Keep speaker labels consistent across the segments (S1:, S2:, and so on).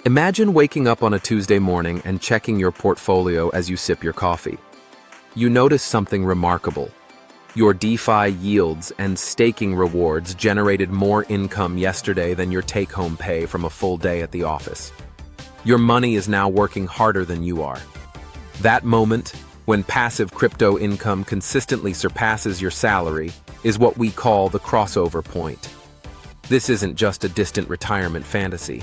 S1: Imagine waking up on a Tuesday morning and checking your portfolio as you sip your coffee. You notice something remarkable. Your DeFi yields and staking rewards generated more income yesterday than your take-home pay from a full day at the office. Your money is now working harder than you are. That moment, when passive crypto income consistently surpasses your salary, is what we call the crossover point. This isn't just a distant retirement fantasy.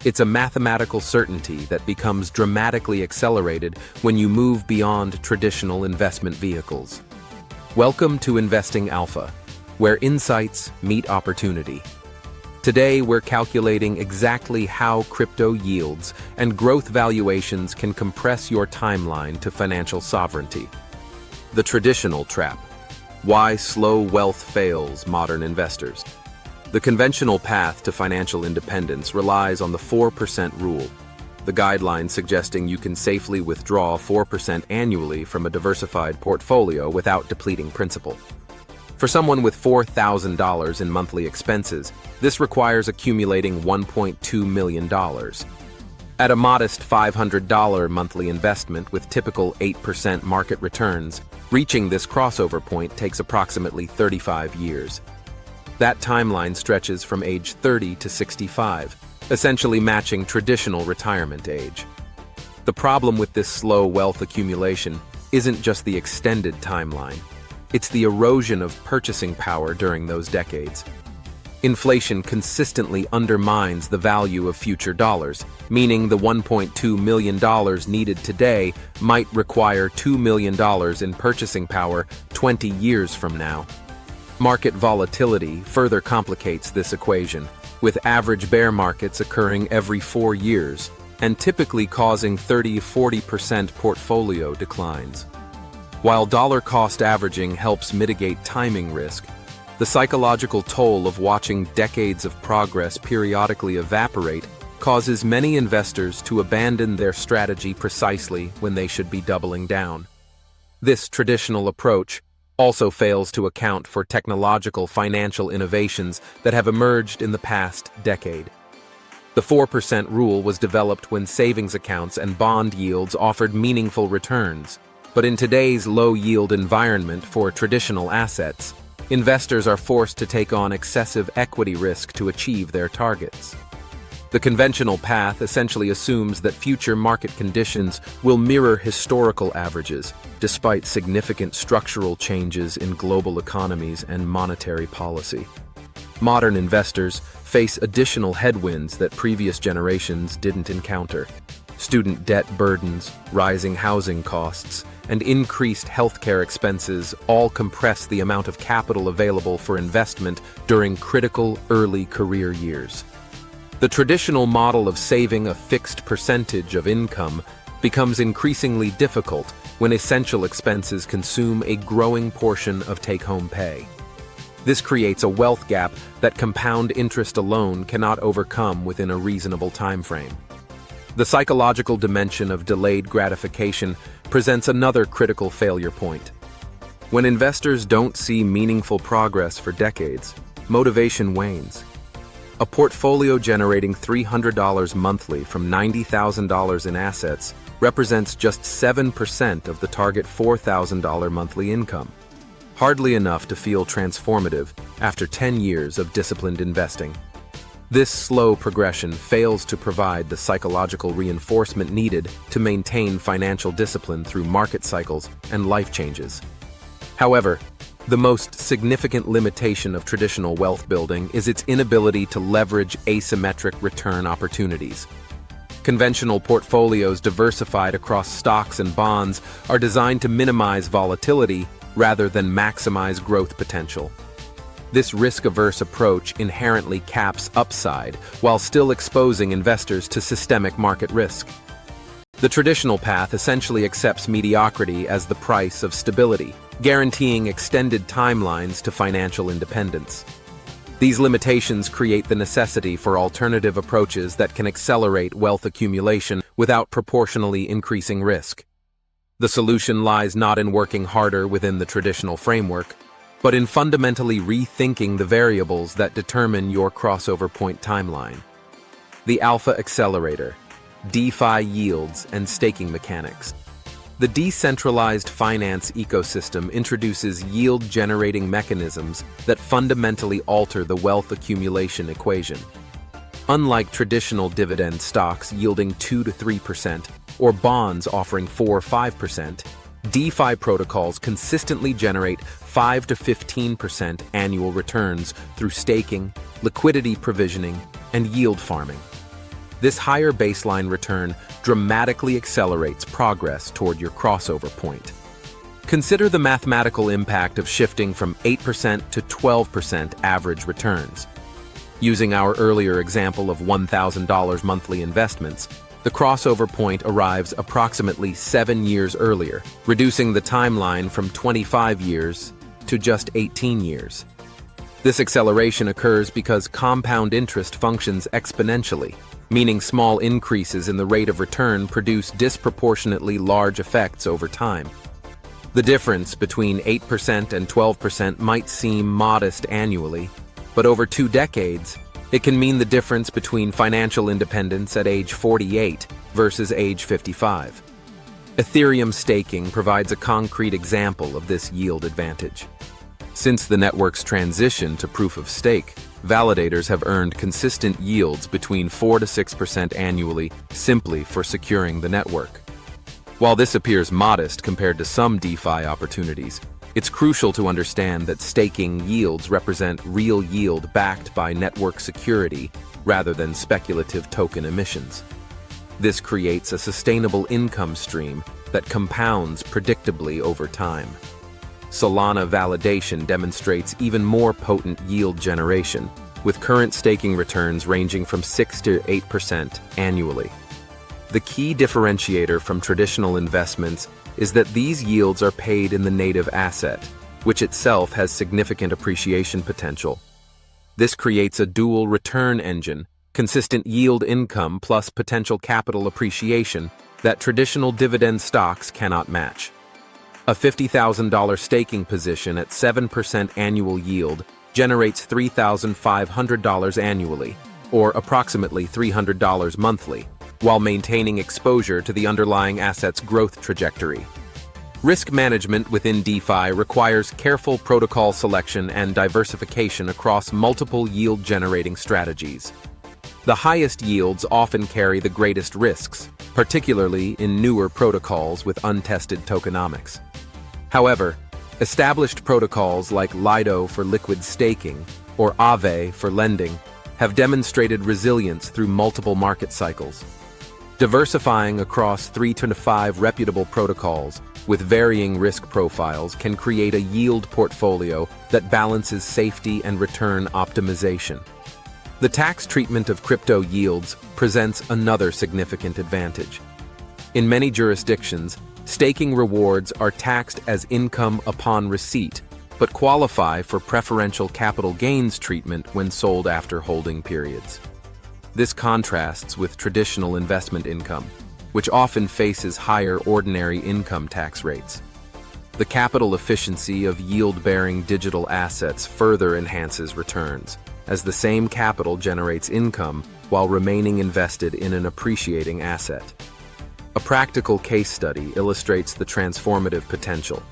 S1: It's a mathematical certainty that becomes dramatically accelerated when you move beyond traditional investment vehicles. Welcome to Investing Alpha, where insights meet opportunity. Today, we're calculating exactly how crypto yields and growth valuations can compress your timeline to financial sovereignty. The traditional trap. Why slow wealth fails modern investors. The conventional path to financial independence relies on the 4% rule, the guideline suggesting you can safely withdraw 4% annually from a diversified portfolio without depleting principal. For someone with $4,000 in monthly expenses, this requires accumulating $1.2 million. At a modest $500 monthly investment with typical 8% market returns, reaching this crossover point takes approximately 35 years. That timeline stretches from age 30 to 65, essentially matching traditional retirement age. The problem with this slow wealth accumulation isn't just the extended timeline. It's the erosion of purchasing power during those decades. Inflation consistently undermines the value of future dollars, meaning the $1.2 million needed today might require $2 million in purchasing power 20 years from now. Market volatility further complicates this equation, with average bear markets occurring every 4 years and typically causing 30–40% portfolio declines. While dollar-cost averaging helps mitigate timing risk, the psychological toll of watching decades of progress periodically evaporate causes many investors to abandon their strategy precisely when they should be doubling down. This traditional approach also fails to account for technological financial innovations that have emerged in the past decade. The 4% rule was developed when savings accounts and bond yields offered meaningful returns, but in today's low-yield environment for traditional assets, investors are forced to take on excessive equity risk to achieve their targets. The conventional path essentially assumes that future market conditions will mirror historical averages, despite significant structural changes in global economies and monetary policy. Modern investors face additional headwinds that previous generations didn't encounter. Student debt burdens, rising housing costs, and increased healthcare expenses all compress the amount of capital available for investment during critical early career years. The traditional model of saving a fixed percentage of income becomes increasingly difficult when essential expenses consume a growing portion of take-home pay. This creates a wealth gap that compound interest alone cannot overcome within a reasonable time frame. The psychological dimension of delayed gratification presents another critical failure point. When investors don't see meaningful progress for decades, motivation wanes. A portfolio generating $300 monthly from $90,000 in assets represents just 7% of the target $4,000 monthly income. Hardly enough to feel transformative after 10 years of disciplined investing. This slow progression fails to provide the psychological reinforcement needed to maintain financial discipline through market cycles and life changes. However, the most significant limitation of traditional wealth building is its inability to leverage asymmetric return opportunities. Conventional portfolios diversified across stocks and bonds are designed to minimize volatility rather than maximize growth potential. This risk-averse approach inherently caps upside while still exposing investors to systemic market risk. The traditional path essentially accepts mediocrity as the price of stability, guaranteeing extended timelines to financial independence. These limitations create the necessity for alternative approaches that can accelerate wealth accumulation without proportionally increasing risk. The solution lies not in working harder within the traditional framework, but in fundamentally rethinking the variables that determine your crossover point timeline. The Alpha Accelerator, DeFi yields and staking mechanics. The decentralized finance ecosystem introduces yield-generating mechanisms that fundamentally alter the wealth accumulation equation. Unlike traditional dividend stocks yielding 2 to 3%, or bonds offering 4 or 5%, DeFi protocols consistently generate 5 to 15% annual returns through staking, liquidity provisioning, and yield farming. This higher baseline return dramatically accelerates progress toward your crossover point. Consider the mathematical impact of shifting from 8% to 12% average returns. Using our earlier example of $1,000 monthly investments, the crossover point arrives approximately 7 years earlier, reducing the timeline from 25 years to just 18 years. This acceleration occurs because compound interest functions exponentially, meaning small increases in the rate of return produce disproportionately large effects over time. The difference between 8% and 12% might seem modest annually, but over 2 decades, it can mean the difference between financial independence at age 48 versus age 55. Ethereum staking provides a concrete example of this yield advantage. Since the network's transition to proof of stake, validators have earned consistent yields between 4 to 6% annually simply for securing the network. While this appears modest compared to some DeFi opportunities, it's crucial to understand that staking yields represent real yield backed by network security rather than speculative token emissions. This creates a sustainable income stream that compounds predictably over time. Solana validation demonstrates even more potent yield generation, with current staking returns ranging from 6 to 8% annually. The key differentiator from traditional investments is that these yields are paid in the native asset, which itself has significant appreciation potential. This creates a dual return engine, consistent yield income plus potential capital appreciation that traditional dividend stocks cannot match. A $50,000 staking position at 7% annual yield generates $3,500 annually, or approximately $300 monthly, while maintaining exposure to the underlying asset's growth trajectory. Risk management within DeFi requires careful protocol selection and diversification across multiple yield-generating strategies. The highest yields often carry the greatest risks, particularly in newer protocols with untested tokenomics. However, established protocols like Lido for liquid staking or Aave for lending have demonstrated resilience through multiple market cycles. Diversifying across 3 to 5 reputable protocols with varying risk profiles can create a yield portfolio that balances safety and return optimization. The tax treatment of crypto yields presents another significant advantage. In many jurisdictions, staking rewards are taxed as income upon receipt, but qualify for preferential capital gains treatment when sold after holding periods. This contrasts with traditional investment income, which often faces higher ordinary income tax rates. The capital efficiency of yield-bearing digital assets further enhances returns, as the same capital generates income while remaining invested in an appreciating asset. A practical case study illustrates the transformative potential.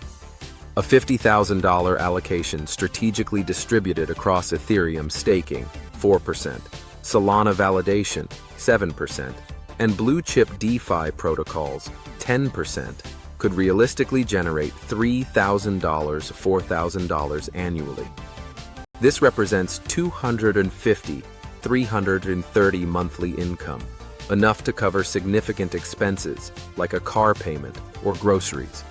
S1: A $50,000 allocation strategically distributed across Ethereum staking, 4%, Solana validation, 7%, and blue-chip DeFi protocols, 10%, could realistically generate $3,000, $4,000 annually. This represents $250, $330 monthly income, enough to cover significant expenses like a car payment or groceries.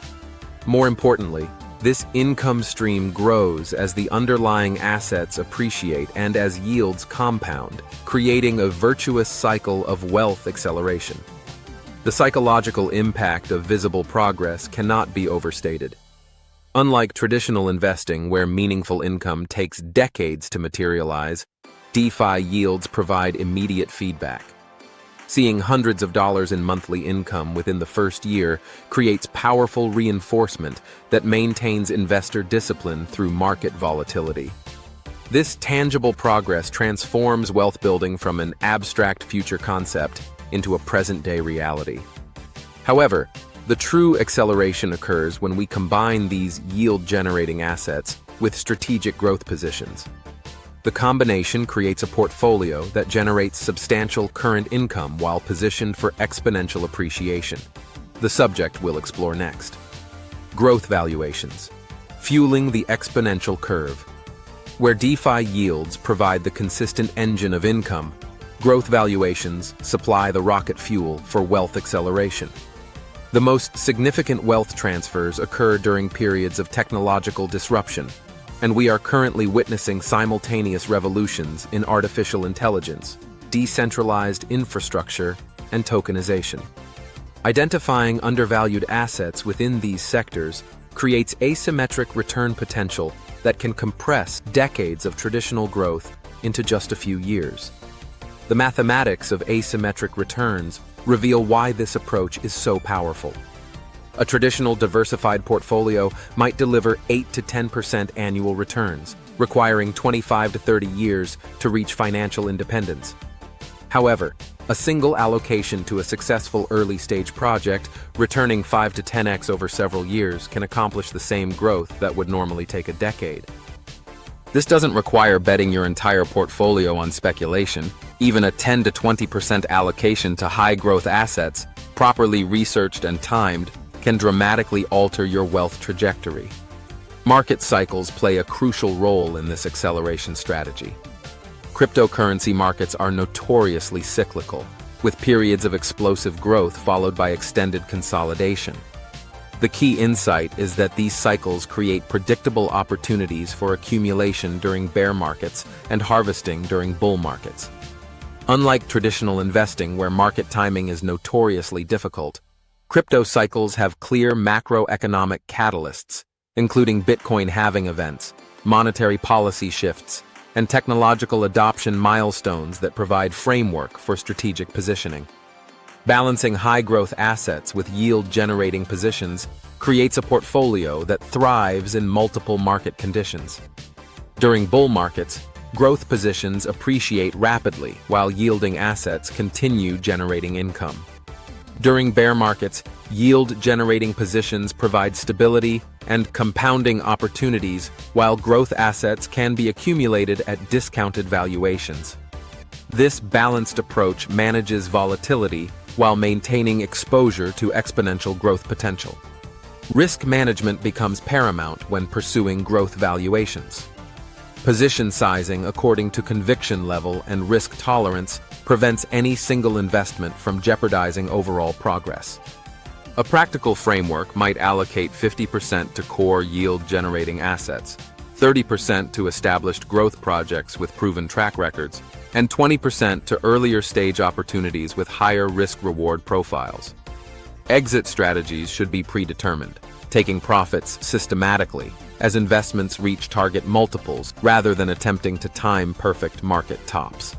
S1: More importantly, this income stream grows as the underlying assets appreciate and as yields compound, creating a virtuous cycle of wealth acceleration. The psychological impact of visible progress cannot be overstated. Unlike traditional investing, where meaningful income takes decades to materialize, DeFi yields provide immediate feedback. Seeing hundreds of dollars in monthly income within the first year creates powerful reinforcement that maintains investor discipline through market volatility. This tangible progress transforms wealth building from an abstract future concept into a present-day reality. However, the true acceleration occurs when we combine these yield-generating assets with strategic growth positions. The combination creates a portfolio that generates substantial current income while positioned for exponential appreciation. The subject we'll explore next. Growth valuations, fueling the exponential curve. Where DeFi yields provide the consistent engine of income, growth valuations supply the rocket fuel for wealth acceleration. The most significant wealth transfers occur during periods of technological disruption, and we are currently witnessing simultaneous revolutions in artificial intelligence, decentralized infrastructure, and tokenization. Identifying undervalued assets within these sectors creates asymmetric return potential that can compress decades of traditional growth into just a few years. The mathematics of asymmetric returns reveal why this approach is so powerful. A traditional diversified portfolio might deliver 8 to 10% annual returns, requiring 25 to 30 years to reach financial independence. However, a single allocation to a successful early-stage project, returning 5 to 10x over several years, can accomplish the same growth that would normally take a decade. This doesn't require betting your entire portfolio on speculation. Even a 10 to 20% allocation to high-growth assets, properly researched and timed, can dramatically alter your wealth trajectory. Market cycles play a crucial role in this acceleration strategy. Cryptocurrency markets are notoriously cyclical, with periods of explosive growth followed by extended consolidation. The key insight is that these cycles create predictable opportunities for accumulation during bear markets and harvesting during bull markets. Unlike traditional investing, where market timing is notoriously difficult, crypto cycles have clear macroeconomic catalysts, including Bitcoin halving events, monetary policy shifts, and technological adoption milestones that provide framework for strategic positioning. Balancing high-growth assets with yield-generating positions creates a portfolio that thrives in multiple market conditions. During bull markets, growth positions appreciate rapidly while yielding assets continue generating income. During bear markets, yield-generating positions provide stability and compounding opportunities, while growth assets can be accumulated at discounted valuations. This balanced approach manages volatility while maintaining exposure to exponential growth potential. Risk management becomes paramount when pursuing growth valuations. Position sizing according to conviction level and risk tolerance prevents any single investment from jeopardizing overall progress. A practical framework might allocate 50% to core yield-generating assets, 30% to established growth projects with proven track records, and 20% to earlier-stage opportunities with higher risk-reward profiles. Exit strategies should be predetermined, taking profits systematically as investments reach target multiples rather than attempting to time perfect market tops.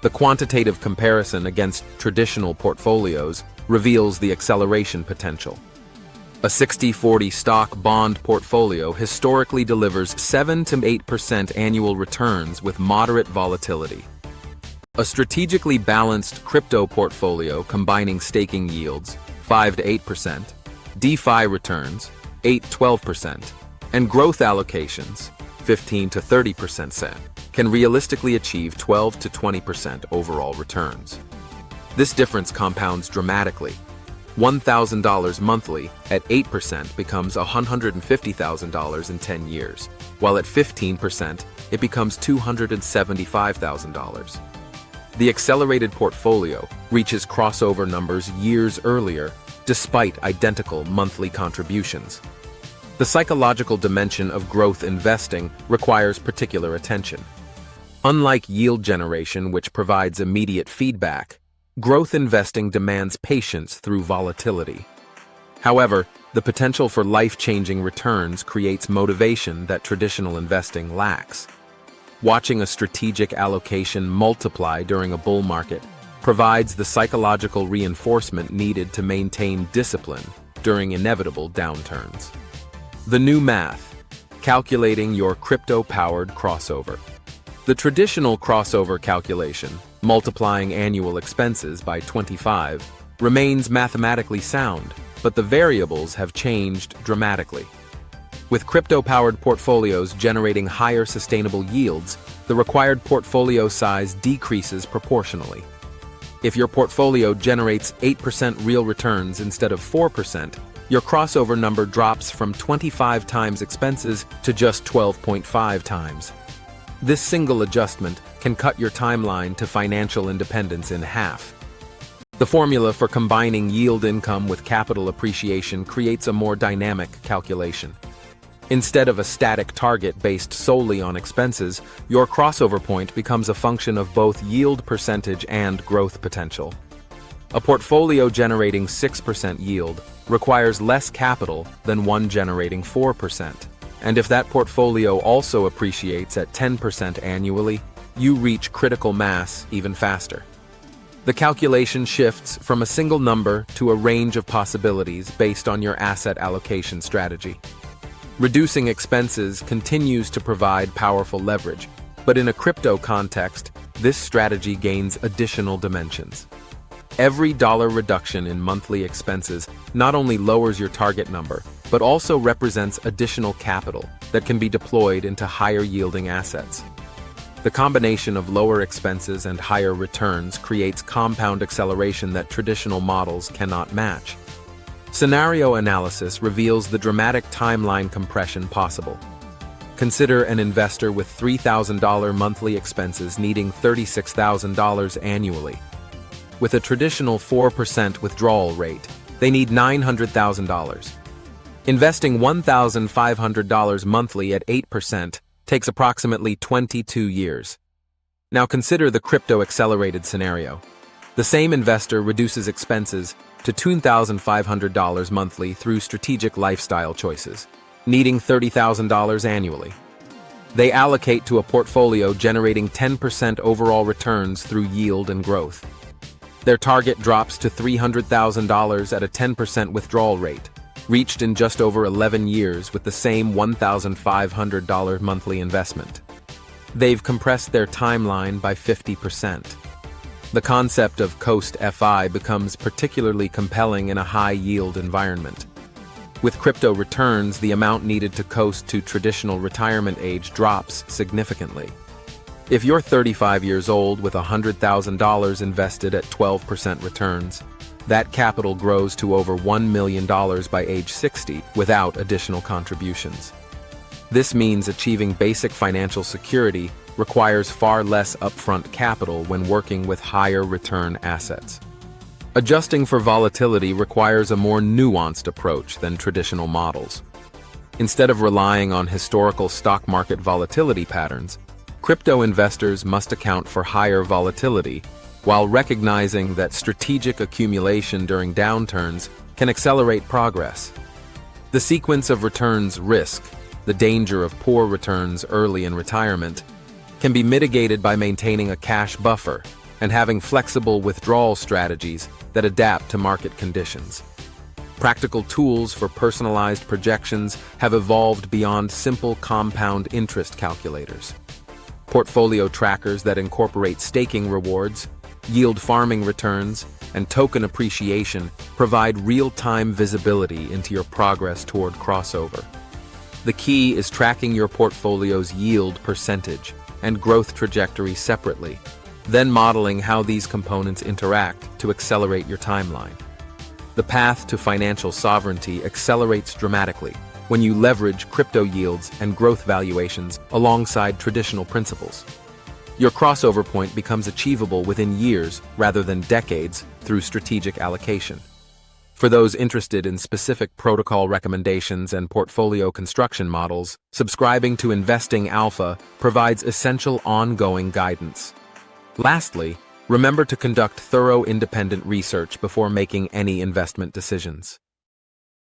S1: The quantitative comparison against traditional portfolios reveals the acceleration potential. A 60-40 stock-bond portfolio historically delivers 7 to 8% annual returns with moderate volatility. A strategically balanced crypto portfolio combining staking yields, 5 to 8%, DeFi returns, 8-12%, and growth allocations, 15 to 30%, can realistically achieve 12 to 20% overall returns. This difference compounds dramatically. $1,000 monthly at 8% becomes $150,000 in 10 years, while at 15%, it becomes $275,000. The accelerated portfolio reaches crossover numbers years earlier, despite identical monthly contributions. The psychological dimension of growth investing requires particular attention. Unlike yield generation, which provides immediate feedback, growth investing demands patience through volatility. However, the potential for life-changing returns creates motivation that traditional investing lacks. Watching a strategic allocation multiply during a bull market provides the psychological reinforcement needed to maintain discipline during inevitable downturns. The new math. Calculating your crypto-powered crossover. The traditional crossover calculation, multiplying annual expenses by 25, remains mathematically sound, but the variables have changed dramatically. With crypto-powered portfolios generating higher sustainable yields, the required portfolio size decreases proportionally. If your portfolio generates 8% real returns instead of 4%, your crossover number drops from 25 times expenses to just 12.5 times. This single adjustment can cut your timeline to financial independence in half. The formula for combining yield income with capital appreciation creates a more dynamic calculation. Instead of a static target based solely on expenses, your crossover point becomes a function of both yield percentage and growth potential. A portfolio generating 6% yield requires less capital than one generating 4%. And if that portfolio also appreciates at 10% annually, you reach critical mass even faster. The calculation shifts from a single number to a range of possibilities based on your asset allocation strategy. Reducing expenses continues to provide powerful leverage, but in a crypto context, this strategy gains additional dimensions. Every dollar reduction in monthly expenses not only lowers your target number, but also represents additional capital that can be deployed into higher-yielding assets. The combination of lower expenses and higher returns creates compound acceleration that traditional models cannot match. Scenario analysis reveals the dramatic timeline compression possible. Consider an investor with $3,000 monthly expenses needing $36,000 annually. With a traditional 4% withdrawal rate, they need $900,000. Investing $1,500 monthly at 8% takes approximately 22 years. Now consider the crypto-accelerated scenario. The same investor reduces expenses to $2,500 monthly through strategic lifestyle choices, needing $30,000 annually. They allocate to a portfolio generating 10% overall returns through yield and growth. Their target drops to $300,000 at a 10% withdrawal rate, reached in just over 11 years with the same $1,500 monthly investment. They've compressed their timeline by 50%. The concept of coast FI becomes particularly compelling in a high-yield environment. With crypto returns, the amount needed to coast to traditional retirement age drops significantly. If you're 35 years old with $100,000 invested at 12% returns, that capital grows to over $1 million by age 60 without additional contributions. This means achieving basic financial security requires far less upfront capital when working with higher return assets. Adjusting for volatility requires a more nuanced approach than traditional models. Instead of relying on historical stock market volatility patterns, crypto investors must account for higher volatility while recognizing that strategic accumulation during downturns can accelerate progress. The sequence of returns risk, the danger of poor returns early in retirement, can be mitigated by maintaining a cash buffer and having flexible withdrawal strategies that adapt to market conditions. Practical tools for personalized projections have evolved beyond simple compound interest calculators. Portfolio trackers that incorporate staking rewards, yield farming returns, and token appreciation provide real-time visibility into your progress toward crossover. The key is tracking your portfolio's yield percentage and growth trajectory separately, then modeling how these components interact to accelerate your timeline. The path to financial sovereignty accelerates dramatically when you leverage crypto yields and growth valuations alongside traditional principles. Your crossover point becomes achievable within years rather than decades through strategic allocation. For those interested in specific protocol recommendations and portfolio construction models, subscribing to Investing Alpha provides essential ongoing guidance. Lastly, remember to conduct thorough independent research before making any investment decisions.